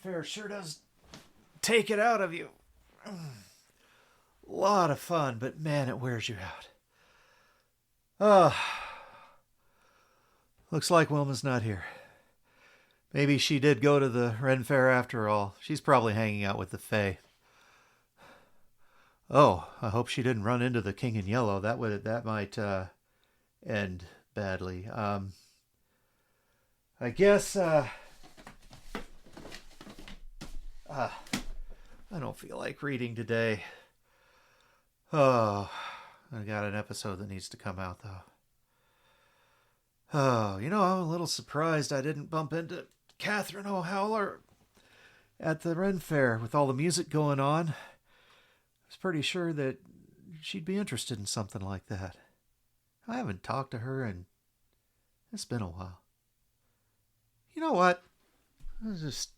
Fair sure does take it out of you. A lot of fun, but man, it wears you out. Oh, looks like Wilma's not here. Maybe she did go to the Ren Fair after all. She's probably hanging out with the Fae. Oh, I hope she didn't run into the King in Yellow. That might end badly. I guess I don't feel like reading today. Oh, I got an episode that needs to come out though. Oh, I'm a little surprised I didn't bump into Catherine O'Howler at the Ren Fair with all the music going on. I was pretty sure that she'd be interested in something like that. I haven't talked to her and it's been a while. You know what? I'll just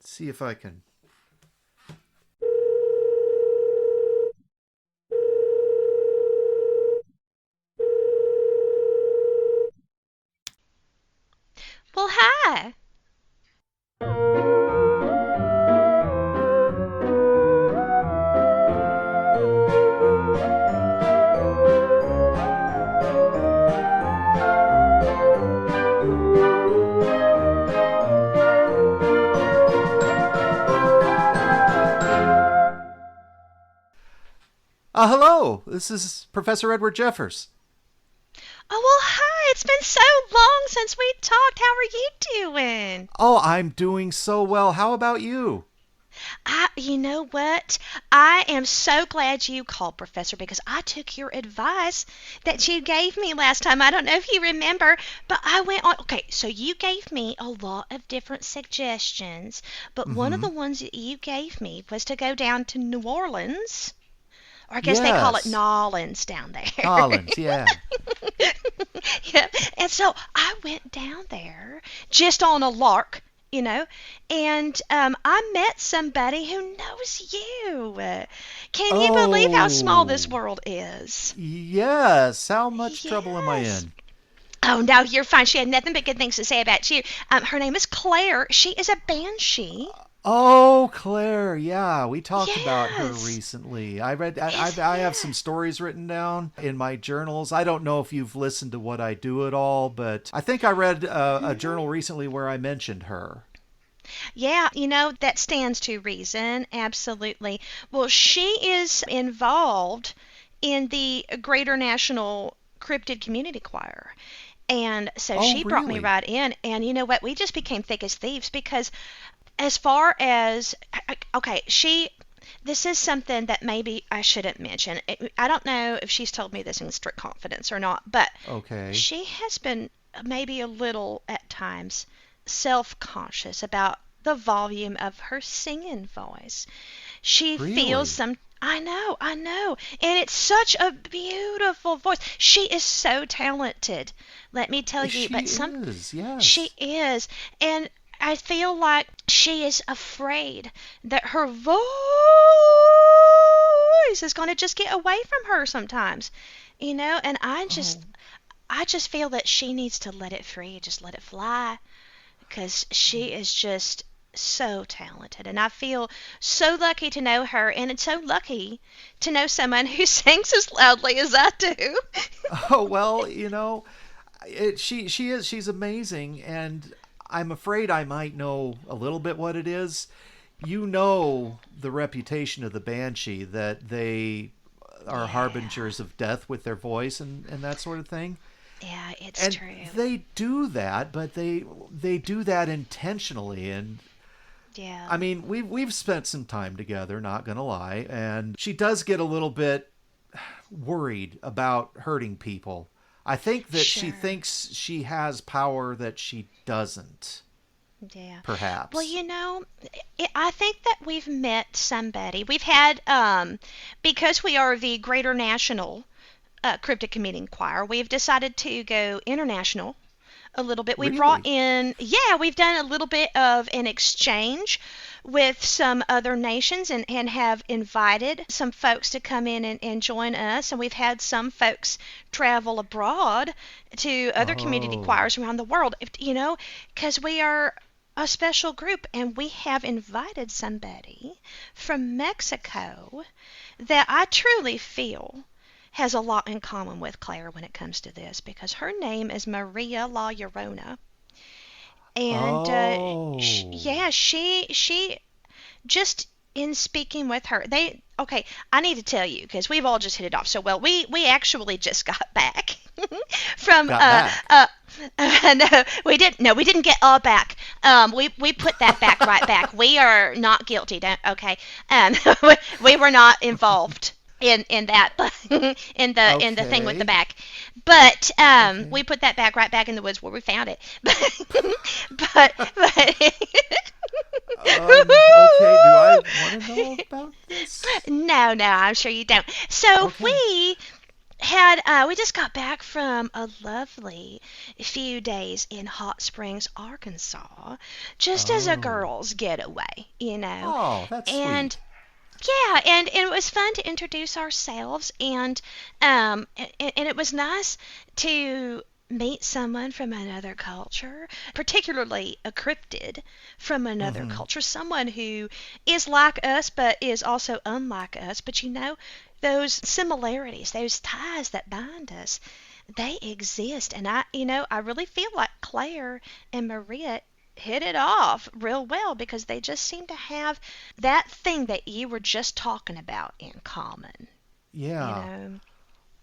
see if I can. Well, hi. Hello, this is Professor Edward Jeffers. Oh, well, hi. It's been so long since we talked. How are you doing? Oh, I'm doing so well. How about you? You know what? I am so glad you called, Professor, because I took your advice that you gave me last time. I don't know if you remember, but I went on. Okay, so you gave me a lot of different suggestions, but one of Mm-hmm. the ones that you gave me was to go down to New Orleans. Or I guess they call it Yes. Nolans down there. Collins, yeah. Yeah. And so I went down there just on a lark, and I met somebody who knows you. Can you believe how small this Oh, world is? yes. How much trouble am I Yes. in? Oh, no, you're fine. She had nothing but good things to say about you. Her name is Claire. She is a banshee. Oh, Claire. Yeah, we talked about her Yes. recently. I read. Yes, I have some yes. stories written down in my journals. I don't know if you've listened to what I do at all, but I think I read a journal recently where I mentioned her. Yeah, that stands to reason. Absolutely. Well, she is involved in the Greater National Cryptid Community Choir. And so Oh, she brought me really? right in. And you know what? We just became thick as thieves because, as far as, okay, this is something that maybe I shouldn't mention. I don't know if she's told me this in strict confidence or not, but Okay. she has been maybe a little at times self-conscious about the volume of her singing voice. She feels Really? some. I know. And it's such a beautiful voice. She is so talented, let me tell you. She But is. she Yes. is. And I feel like she is afraid that her voice is going to just get away from her sometimes. And Oh. I just feel that she needs to let it free, just let it fly, because she is just so talented. And I feel so lucky to know her, and it's so lucky to know someone who sings as loudly as I do. Oh well, she's amazing, and I'm afraid I might know a little bit what it is. You know the reputation of the banshee that they are Yeah, harbingers of death with their voice and that sort of thing. yeah, it's And true. they do that, but they do that intentionally. And Yeah, I mean, we've spent some time together, not gonna lie, and she does get a little bit worried about hurting people. I think that she sure. thinks she has power that she doesn't, Yeah. Well, perhaps. I think that we've met somebody. We've had, because we are the Greater National Cryptic Community Choir, we've decided to go international a little bit. We brought Really? in, yeah, we've done a little bit of an exchange with some other nations and have invited some folks to come in and join us. And we've had some folks travel abroad to other community Oh. choirs around the world, because we are a special group and we have invited somebody from Mexico that I truly feel has a lot in common with Claire when it comes to this, because her name is Maria La Llorona. And Oh. yeah, she just in speaking with her, they okay. I need to tell you because we've all just hit it off so well. We actually just got back from Got back. no, we didn't. No, we didn't get all back. We put that back right back. We are not guilty. Don't okay. We were not involved in that in the thing with the Okay. back, but Okay. we put that back right back in the woods where we found it. But Okay. Do I want to know about this? no, I'm sure you don't. So Okay. we just got back from a lovely few days in Hot Springs, Arkansas, just as a Oh. girls' getaway. Oh, that's And sweet. yeah, and it was fun to introduce ourselves, and it was nice to meet someone from another culture, particularly a cryptid from another Mm-hmm. culture, someone who is like us but is also unlike us. But those similarities, those ties that bind us, they exist. And I really feel like Claire and Maria hit it off real well because they just seem to have that thing that you were just talking about in common. You Yeah. know,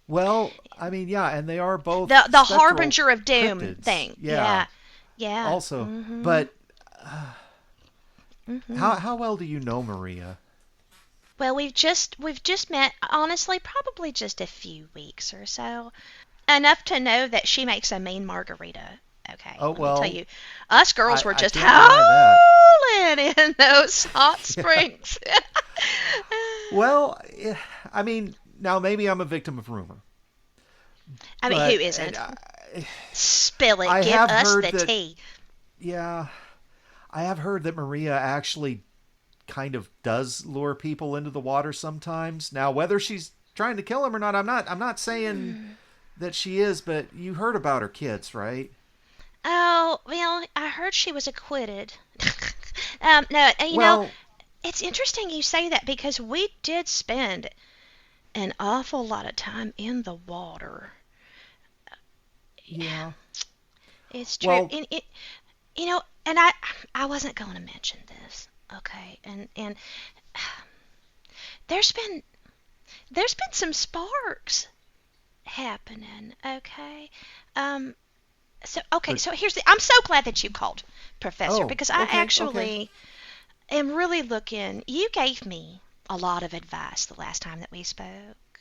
Well, I mean, yeah, and they are both the spectral harbinger of doom cryptids. thing. Yeah. Yeah, yeah. Also, Mhm. but Mhm. how well do you know Maria? Well, we've just met, honestly, probably just a few weeks or so. Enough to know that she makes a mean margarita. Okay, Oh, let me tell well, you, us girls were I just can't deny that. howling in those hot Yeah. springs. Well, I mean, now maybe I'm a victim of rumor, I mean, who but isn't? Spill it. I Give have us heard the that, tea. yeah, I have heard that Maria actually kind of does lure people into the water sometimes. Now, whether she's trying to kill them or not, I'm not saying that she is, but you heard about her kids, right? Oh, well, I heard she was acquitted. No, Well, it's interesting you say that because we did spend an awful lot of time in the water. yeah. It's true. Well, And I wasn't going to mention this, okay? And there's been there's been some sparks happening, okay? Um, but so here's the. I'm so glad that you called, Professor, oh, because I okay, okay. actually am really looking. You gave me a lot of advice the last time that we spoke,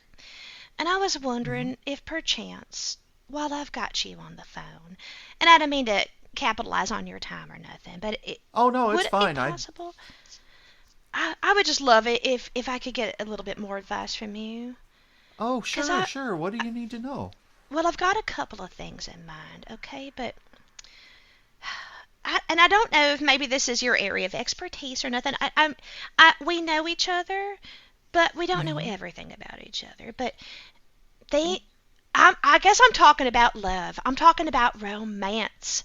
and I was Hmm. wondering if perchance, while I've got you on the phone, and I don't mean to capitalize on your time or nothing, but Oh no, would it's it be fine. possible? I would just love it if I could get a little bit more advice from you, Oh, because sure, sure. What do you need to know? well, I've got a couple of things in mind, okay, but and I don't know if maybe this is your area of expertise or nothing. We know each other, but we don't know Hmm. everything about each other. But they, I guess I'm talking about love. I'm talking about romance.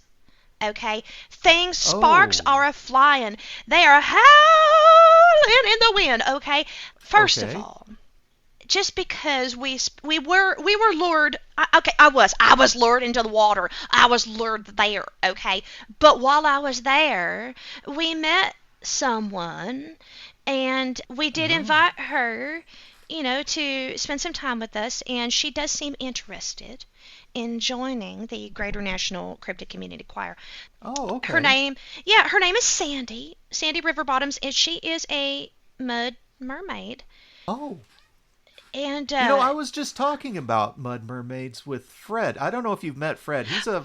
Okay, things sparks Oh, are a flying. They are howling in the wind. Okay, first of okay. all, just because we were lured. Okay, I was lured into the water. I was lured there. Okay, but while I was there, we met someone, and we did Oh, invite her, to spend some time with us, and she does seem interested in joining the Greater National Cryptid Community Choir. oh, Her okay. name, yeah, her name is Sandy River Bottoms, and she is a mud mermaid. Oh, And I was just talking about mud mermaids with Fred. I don't know if you've met Fred. He's a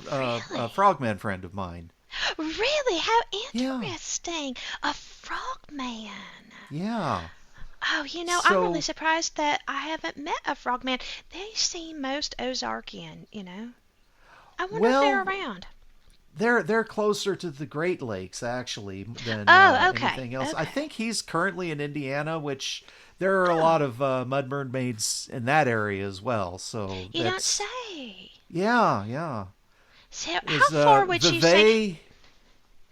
really, frogman friend of mine. really, how Yeah, interesting! A frogman. yeah. Oh, I'm really So, surprised that I haven't met a frogman. They seem most Ozarkian. I wonder if they're well, around. they're closer to the Great Lakes actually than Oh, okay. anything else. I Okay. think he's currently in Indiana, which there are a lot of mud mermaids in that area as well. So You don't that's say. yeah, yeah. So, how Is far would you say? Vevey?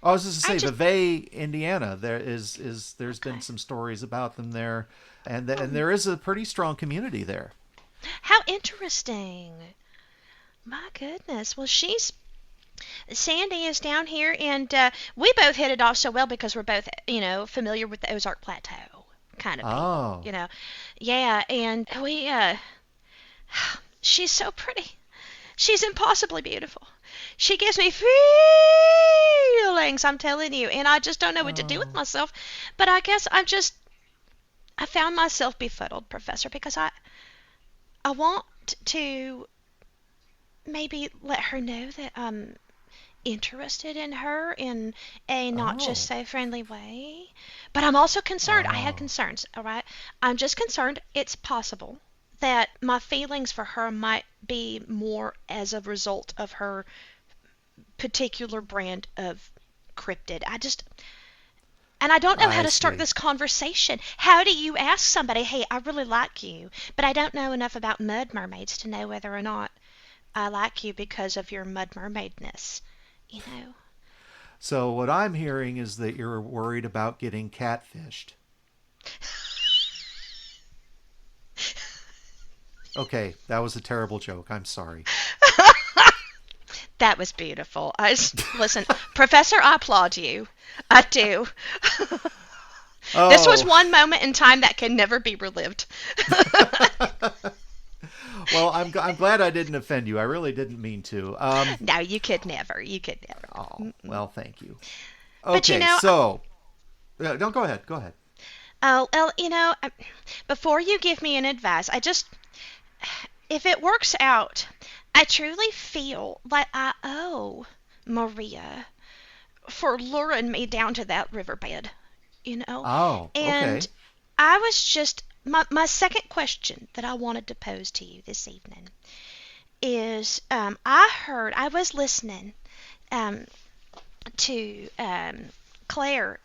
I was just to I say just. Vevey, Indiana. There's been Okay. some stories about them there, and Hmm. there is a pretty strong community there. How interesting. My goodness. Well, she's Sandy is down here, and we both hit it off so well because we're both, familiar with the Ozark Plateau kind of people. Oh, Yeah, and she's so pretty. She's impossibly beautiful. She gives me feelings, I'm telling you, and I just don't know what to do with oh, myself. But I guess I found myself befuddled, Professor, because I want to maybe let her know that I'm interested in her in a not just oh, so friendly way. But I'm also concerned. I had oh. concerns, all right? I'm just concerned it's possible that my feelings for her might be more as a result of her particular brand of cryptid. And I don't know how I to start see. this conversation. How do you ask somebody, hey, I really like you, but I don't know enough about mud mermaids to know whether or not I like you because of your mud mermaidness, you know? So what I'm hearing is that you're worried about getting catfished. Okay, that was a terrible joke. I'm sorry. That was beautiful. Listen, Professor, I applaud you. I do. This was Oh, one moment in time that can never be relived. well, I'm glad I didn't offend you. I really didn't mean to. No, you could never. You could never. Oh, Mm-mm. well, thank you. But Okay, so don't go ahead. Go ahead. well, before you give me an advice, if it works out, I truly feel like I owe Maria for luring me down to that riverbed, you know? Oh, And okay. I was just, my second question that I wanted to pose to you this evening is I was listening um, to Claire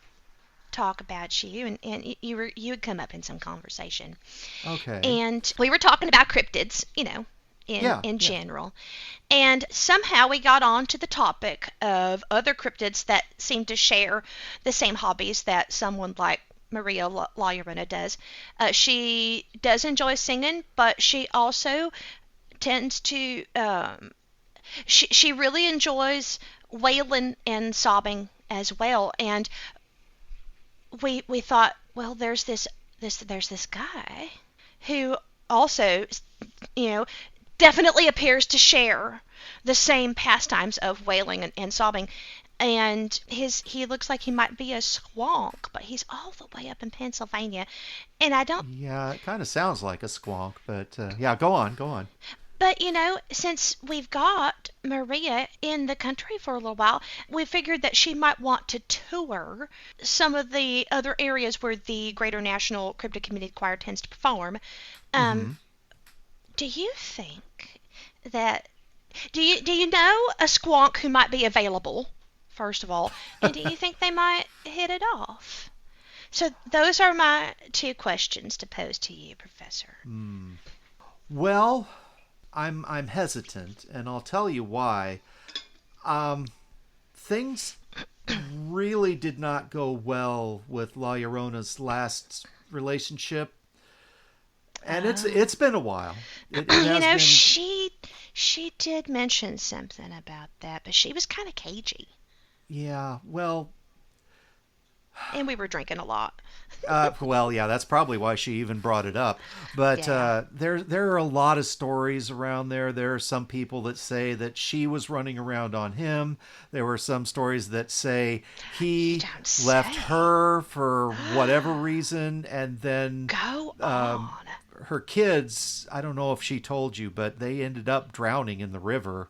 talk about you, and you had come up in some conversation. Okay. And we were talking about cryptids, Yeah, in yeah. general. And somehow we got on to the topic of other cryptids that seem to share the same hobbies that someone like Maria La does. She does enjoy singing, but she also tends to, she really enjoys wailing and sobbing as well. And we thought, well, there's this guy who also, you know, definitely appears to share the same pastimes of wailing and sobbing. And he looks like he might be a squonk, but he's all the way up in Pennsylvania. And I don't. Yeah, it kind of sounds like a squonk, but yeah, go on, go on. But since we've got Maria in the country for a little while, we figured that she might want to tour some of the other areas where the Greater National Cryptid Community Choir tends to perform. Um, Hmm. do you think that do you know a squonk who might be available? First of all, and do you think they might hit it off? So those are my two questions to pose to you, Professor. Hmm. Well, I'm hesitant, and I'll tell you why. Um, Things really did not go well with La Llorona's last relationship, and Oh. it's been a while. It has been. She did mention something about that, but she was kind of cagey, Yeah, well, and we were drinking a lot. well, yeah, that's probably why she even brought it up. But Yeah. there are a lot of stories around there. There are some people that say that she was running around on him. There were some stories that say You he don't left say. her for whatever reason, and then Go um, on. her kids. I don't know if she told you, but they ended up drowning in the river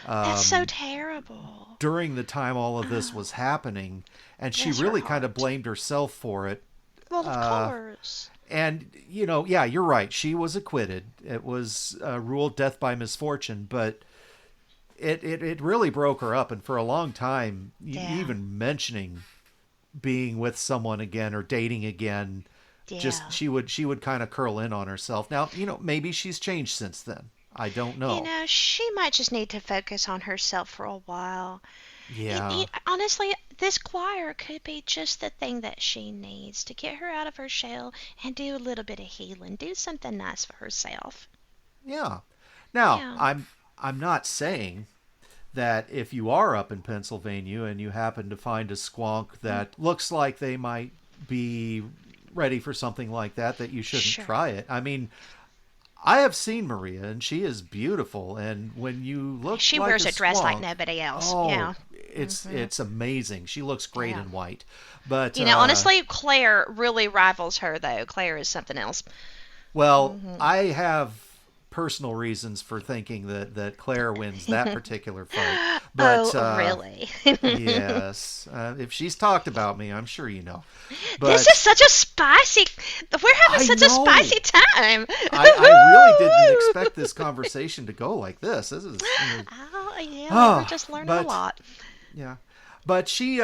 That's so terrible. during the time all of this Oh, was happening, and she bless her really kind of heart. blamed herself for it. Well, of Uh, course. and yeah, you're right. She was acquitted. It was ruled death by misfortune. But it really broke her up, and for a long time, Yeah. even mentioning being with someone again or dating again, just Yeah. she would kind of curl in on herself. Now, maybe she's changed since then. I don't know. She might just need to focus on herself for a while. Yeah. Honestly, this choir could be just the thing that she needs to get her out of her shell and do a little bit of healing, do something nice for herself. Yeah. Now, Yeah. I'm not saying that if you are up in Pennsylvania and you happen to find a squonk Mm, that looks like they might be ready for something like that you shouldn't sure. try it. I mean, I have seen Maria, and she is beautiful. And when you look She like wears a a dress like squonk, nobody else. oh, Yeah. Hmm. it's amazing. She looks great Yeah. in white. But Honestly, Claire really rivals her, though. Claire is something else. well, Hmm. I have personal reasons for thinking that Claire wins that particular fight. But Oh, really? yes, if she's talked about me, I'm sure you know. This is But such a spicy. We're having I such a know spicy time. I really didn't expect this conversation to go like this. This is Oh, yeah, well, we're ah, just learning a but lot. yeah, but she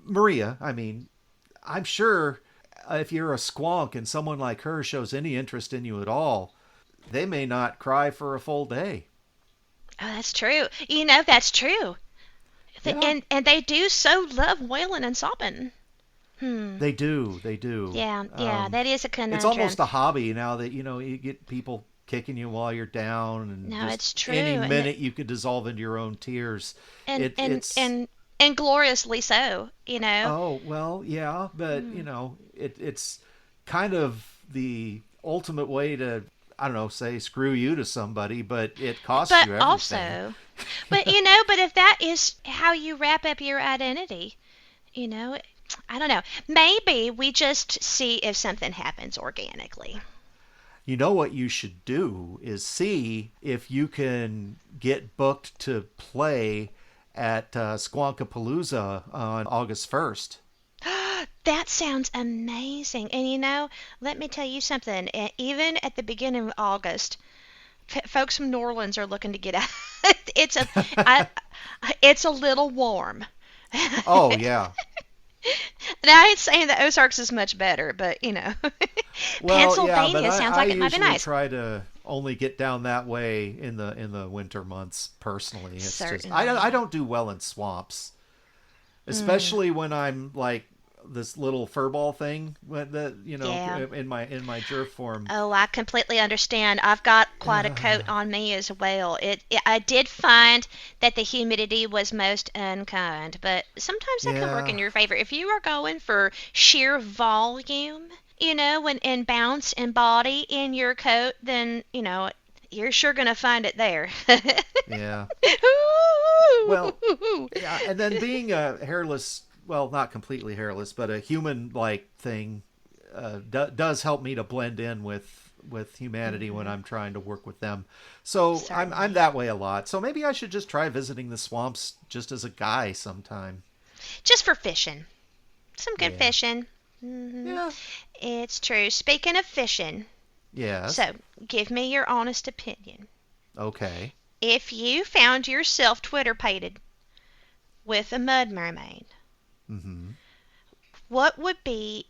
Maria. I mean, I'm sure if you're a squonk and someone like her shows any interest in you at all, they may not cry for a full day. Oh, that's true. That's true. Yeah, And they do so love wailing and sobbing. Hmm. they do. They do. Yeah, yeah, that is a It's conundrum. almost a hobby now that you get people kicking you while you're down, and No, just it's true, any minute you could dissolve into your own tears. and It and it's and and gloriously so. Oh, well, yeah, but Hmm. it's kind of the ultimate way to, I don't know, say screw you to somebody, but it costs But you everything. also, but if that is how you wrap up your identity, you know, I don't know. Maybe we just see if something happens organically. You know what you should do is see if you can get booked to play at Squonkapalooza on August 1st. That sounds amazing. And let me tell you something. Even at the beginning of August, folks from New Orleans are looking to get out. it's a, I, it's a little warm. Oh, yeah. And I ain't saying the Ozarks is much better, but Well, yeah, but Pennsylvania I, sounds I like it might be usually nice. try to only get down that way in the winter months personally. It's just I Certainly. don't do well in swamps, Mm, especially when I'm like this little furball thing when the yeah. in my jerk form. Oh, I completely understand. I've got quite a coat on me as well. I did find that the humidity was most unkind, but sometimes that can work in Yeah. your favor. If you are going for sheer volume, and bounce and body in your coat, then, you're sure going to find it there. Yeah. Well, yeah, and then being a hairless, well, not completely hairless, but a human-like thing does help me to blend in with humanity when Hmm. I'm trying to work with them. So I'm Certainly. that way a lot. So maybe I should just try visiting the swamps just as a guy sometime. Just for fishing. Some good Yeah. fishing. Hmm. Yeah. It's true. Speaking of fishing, Yes. so give me your honest opinion. Okay. If you found yourself Twitter pated with a mud mermaid, Mm-hmm. what would be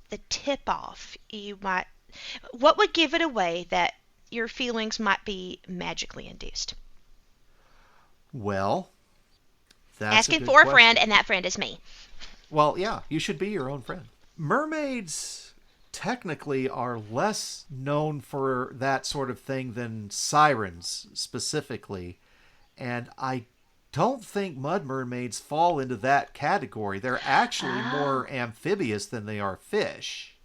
the tip off what would give it away that your feelings might be magically induced? Well, that's a Asking good for a friend, question. and that friend is me. Well, yeah, you should be your own friend. Mermaids technically are less known for that sort of thing than sirens specifically, and I don't think mud mermaids fall into that category. They're actually Oh, more amphibious than they are fish.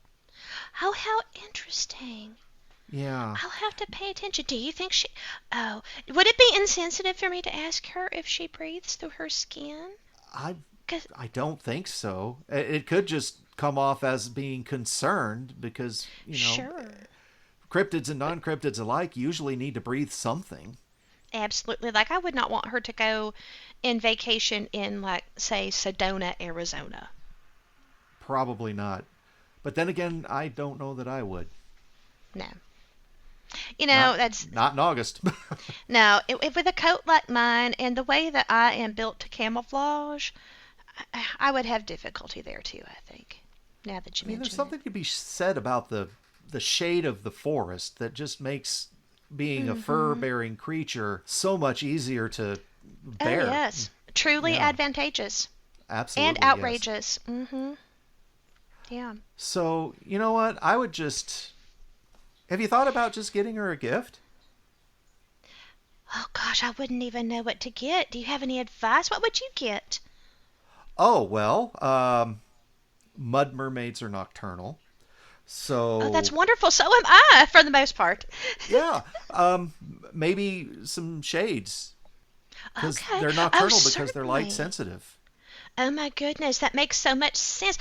oh, how interesting. Yeah. I'll have to pay attention. Do you think she? Oh, would it be insensitive for me to ask her if she breathes through her skin? I 'Cause I don't think so. It could just come off as being concerned because, sure. cryptids and non-cryptids alike usually need to breathe something. Absolutely. Like, I would not want her to go in vacation in, like, say, Sedona, Arizona. Probably not. But then again, I don't know that I would. No. Not That's not in August. no. With a coat like mine and the way that I am built to camouflage, I would have difficulty there too. I think. Now that I you mean, there's mention it. something to be said about the shade of the forest that just makes being a Mhm. fur-bearing creature so much easier to Oh bear. yes, truly Yeah, advantageous and absolutely, yes. outrageous. Mhm. Yeah. So, you know what? I would just. Have you thought about just getting her a gift? Oh gosh, I wouldn't even know what to get. Do you have any advice? What would you get? Oh, well, mud mermaids are nocturnal. Oh, that's So, wonderful. So am I, for the most part. yeah, maybe some shades because Okay. they're Oh, nocturnal because they're light certainly. sensitive. Oh my goodness, that makes so much sense.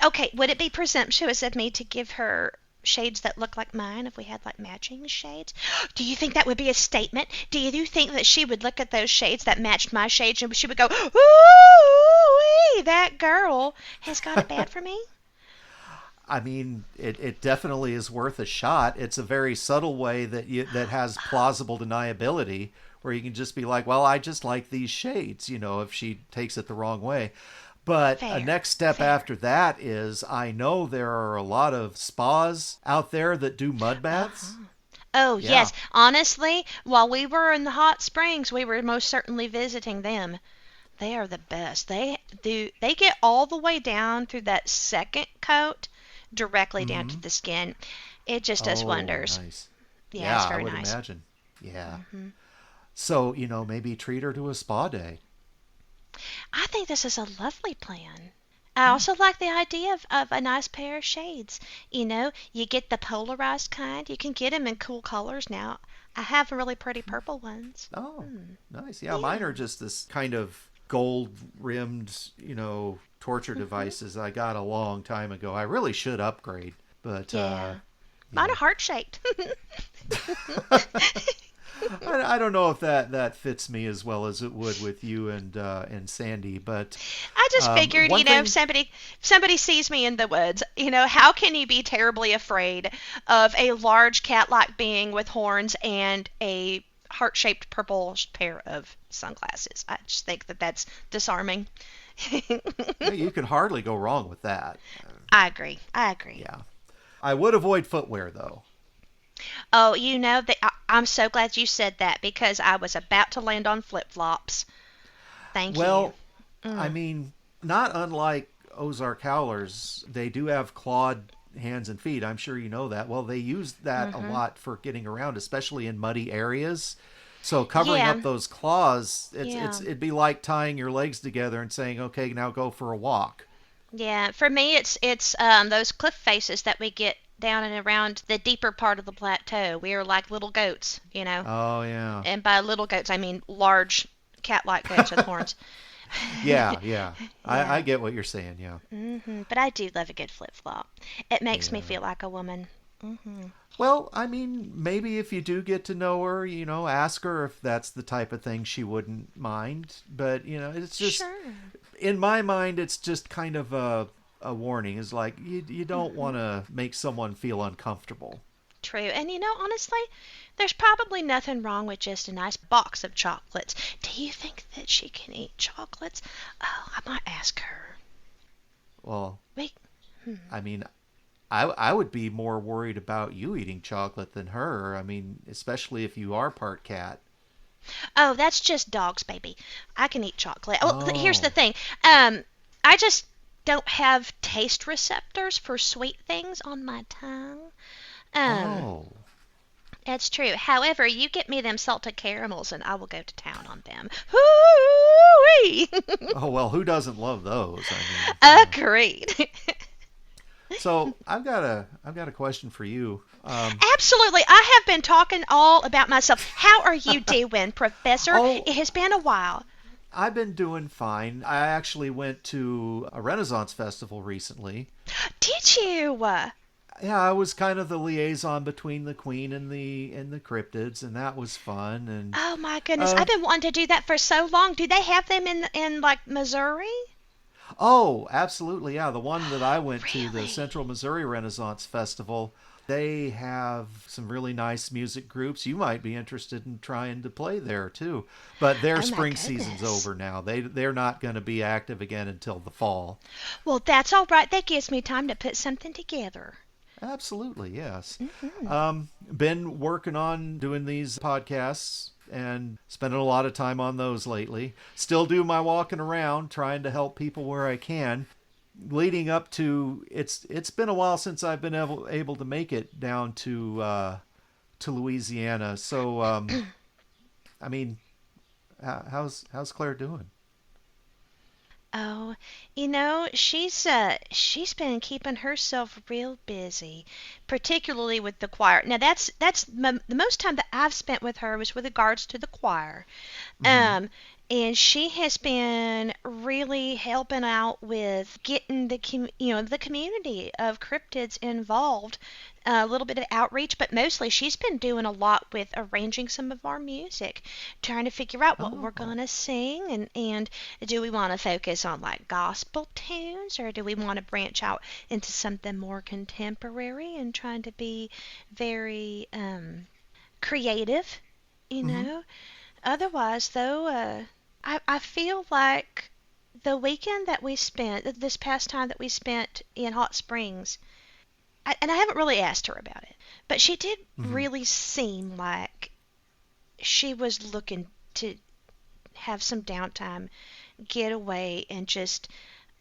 Okay, would it be presumptuous of me to give her shades that look like mine if we had like matching shades? Do you think that would be a statement? Do you think that she would look at those shades that matched my shades and she would go, "Ooh, that girl has got it bad for me"? I mean, it definitely is worth a shot. It's a very subtle way that has plausible deniability, where you can just be like, "Well, I just like these shades," if she takes it the wrong way. But a Fair, next step fair. after that is I know there are a lot of spas out there that do mud baths. Uh-huh. Oh, Yeah. yes. Honestly, while we were in the hot springs, we were most certainly visiting them. They are the best. They get all the way down through that second coat directly down to Hmm. the skin. It just does Oh, wonders. nice. Yeah, Yeah, it's I very would nice. imagine. Yeah. Hmm. So, maybe treat her to a spa day. I think this is a lovely plan. I also like the idea of a nice pair of shades. You get the polarized kind. You can get them in cool colors now. I have really pretty purple ones. Oh, Hmm. nice. Yeah, mine Yeah. are just this kind of gold rimmed, torture Hmm. devices I got a long time ago. I really should upgrade, but Yeah. Mine yeah. are heart shaped. I don't know if that fits me as well as it would with you and Sandy, but I just figured, one if thing. somebody sees me in the woods, how can you be terribly afraid of a large cat-like being with horns and a heart-shaped purple pair of sunglasses? I just think that that's disarming. You can hardly go wrong with that. I agree. I agree. Yeah. I would avoid footwear though. Oh, I'm so glad you said that because I was about to land on flip-flops. Thank you. Well, I Mm. mean, not unlike Ozark Howlers, they do have clawed hands and feet. I'm sure you know that. Well, they use that a Mhm. lot for getting around, especially in muddy areas. So covering Yeah. up those claws, Yeah. it'd be like tying your legs together and saying, "Okay, now go for a walk." Yeah, for me it's those cliff faces that we get down and around the deeper part of the plateau. We are like little goats. Oh yeah. And by little goats I mean large cat-like goats with horns. Yeah, yeah. I Yeah. get what you're saying, yeah. But I do love a good flip-flop. It makes me Yeah. feel like a woman. Mhm. Well, I mean, maybe if you do get to know her, ask her if that's the type of thing she wouldn't mind. But, it's just Sure. in my mind, it's just kind of a warning. Is like you don't Mhm. want to make someone feel uncomfortable. True. And honestly, there's probably nothing wrong with just a nice box of chocolates. Do you think that she can eat chocolates? Oh, I might ask her. Well, Wait. Hmm. I mean, I would be more worried about you eating chocolate than her. I mean, especially if you are part cat. Oh, that's just dogs, baby. I can eat chocolate. Oh, here's the Oh, thing. Um, I just don't have taste receptors for sweet things on my tongue. Um, oh, that's true. However, you get me them salted caramels, and I will go to town on them. Hoo-wee! oh. Well, who doesn't love those? I mean, Agreed. So I've got a question for you. Absolutely. I have been talking all about myself. How are you doing, Professor? Oh, It has been a while. I've been doing fine. I actually went to a Renaissance festival recently. Did you? Yeah, I was kind of the liaison between the Queen and the cryptids, and that was fun. And Oh my goodness, uh, I've been wanting to do that for so long. Do they have them in like Missouri? Oh, absolutely. Yeah, the one that I went to, the Really? Central Missouri Renaissance Festival, they have some really nice music groups. You might be interested in trying to play there too. But their Oh my spring season's goodness. over now. They're not going to be active again until the fall. Well, that's all right. That gives me time to put something together. Absolutely, yes. Hmm. Been working on doing these podcasts and spending a lot of time on those lately. Still do my walking around, trying to help people where I can. Leading up to it's been a while since I've been able to make it down to Louisiana. So I mean, how's Claire doing? Oh, she's been keeping herself real busy, particularly with the choir. Now the most time that I've spent with her was with regards to the choir. Mm-hmm. Um, and she has been really helping out with getting the community of cryptids involved. A little bit of outreach, but mostly she's been doing a lot with arranging some of our music, trying to figure out what we're Oh. gonna sing, and do we want to focus on like gospel tunes, or do we want to branch out into something more contemporary and trying to be very creative, you Mm-hmm. know? Otherwise, though, I feel like the weekend that we spent, this past time that we spent in Hot Springs, and I haven't really asked her about it, but she did Mm-hmm. really seem like she was looking to have some downtime, get away, and just,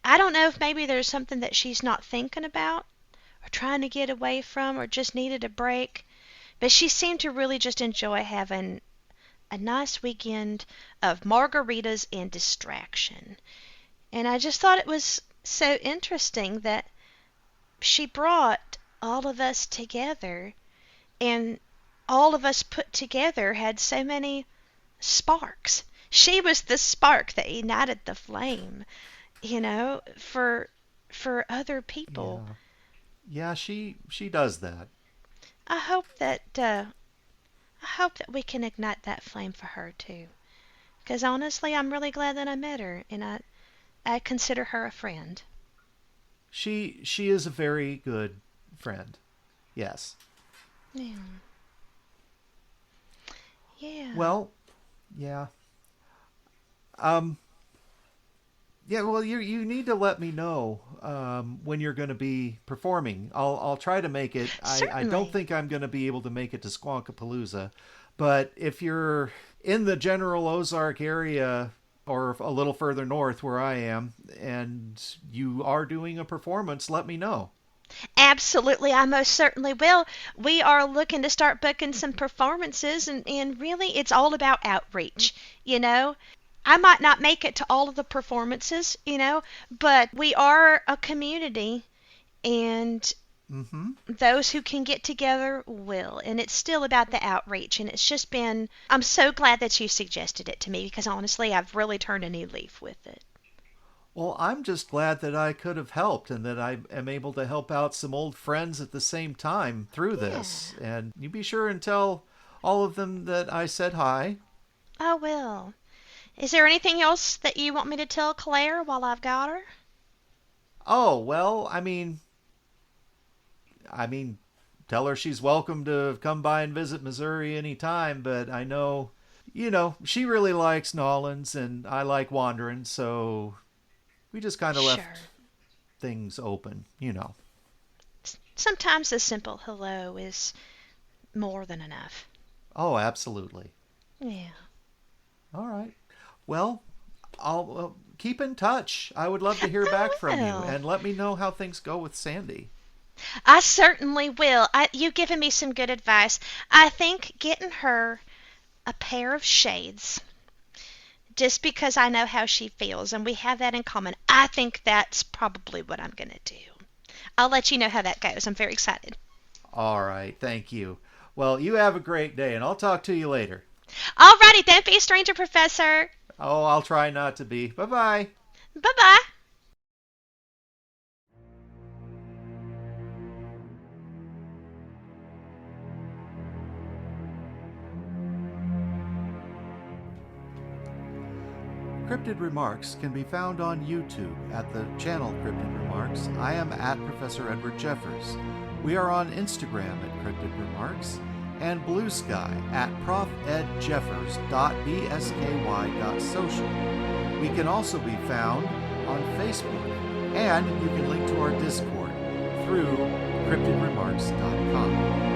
I don't know if maybe there's something that she's not thinking about or trying to get away from or just needed a break, but she seemed to really just enjoy having a nice weekend of margaritas and distraction. And I just thought it was so interesting that she brought all of us together, and all of us put together had so many sparks. She was the spark that ignited the flame, for other people. Yeah. Yeah, she does that. I hope that we can ignite that flame for her too. Because honestly, I'm really glad that I met her, and I consider her a friend. She is a very good friend. Yes. Yeah. Yeah. Well, yeah. Um, yeah, well, you need to let me know when you're going to be performing. I'll try to make it. I don't Certainly. think I'm going to be able to make it to Squonkapalooza, but if you're in the general Ozark area or a little further north where I am, and you are doing a performance, let me know. Absolutely, I most certainly will. We are looking to start booking some performances, and really, it's all about outreach. You know, I might not make it to all of the performances, but we are a community, and Mm-hmm. those who can get together will. And it's still about the outreach. And it's just been, I'm so glad that you suggested it to me because honestly, I've really turned a new leaf with it. Well, I'm just glad that I could have helped and that I am able to help out some old friends at the same time through Yeah, this. And you be sure and tell all of them that I said hi. I will. Is there anything else that you want me to tell Claire while I've got her? Oh, well, I mean, tell her she's welcome to come by and visit Missouri anytime, but I know, she really likes Nolans and I like wandering, so we just kind of left Sure. things open. Sometimes a simple hello is more than enough. Oh, absolutely. Yeah. All right. Well, I'll keep in touch. I would love to hear back I from you will. and let me know how things go with Sandy. I certainly will. You've given me some good advice. I think getting her a pair of shades just because I know how she feels and we have that in common. I think that's probably what I'm going to do. I'll let you know how that goes. I'm very excited. All right. Thank you. Well, you have a great day and I'll talk to you later. Alrighty, don't be a stranger, Professor. Oh, I'll try not to be. Bye bye. Bye bye. Cryptid Remarks can be found on YouTube at the channel Cryptid Remarks. I am at Professor Edward Jeffers. We are on Instagram at Cryptid Remarks and Blue Sky at profedjeffers.bsky.social. We can also be found on Facebook, and you can link to our Discord through cryptidremarks.com.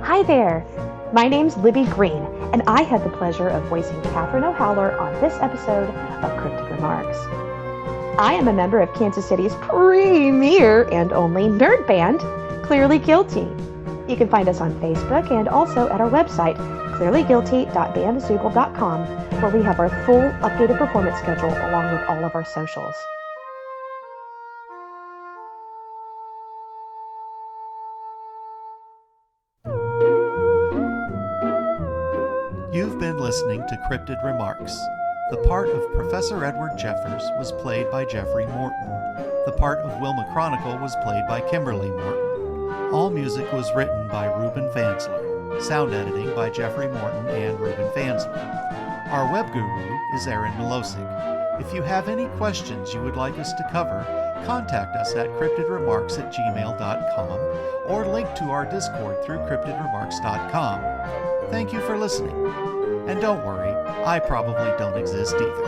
Hi there, my name's Libby Green, and I had the pleasure of voicing Catherine O'Howler on this episode of Cryptid Remarks. I am a member of Kansas City's premier and only nerd band, Clearly Guilty. You can find us on Facebook and also at our website, clearlyguilty.bandazoogle.com, where we have our full updated performance schedule along with all of our socials. You've been listening to Cryptid Remarks. The part of Professor Edward Jeffers was played by Jeffrey Morton. The part of Wilma Chronicle was played by Kimberly Morton. All music was written by Ruben Fansler. Sound editing by Jeffrey Morton and Ruben Fansler. Our web guru is Aaron Milosik. If you have any questions you would like us to cover, contact us at cryptidremarks@gmail.com or link to our Discord through cryptidremarks.com. Thank you for listening. And don't worry, I probably don't exist either.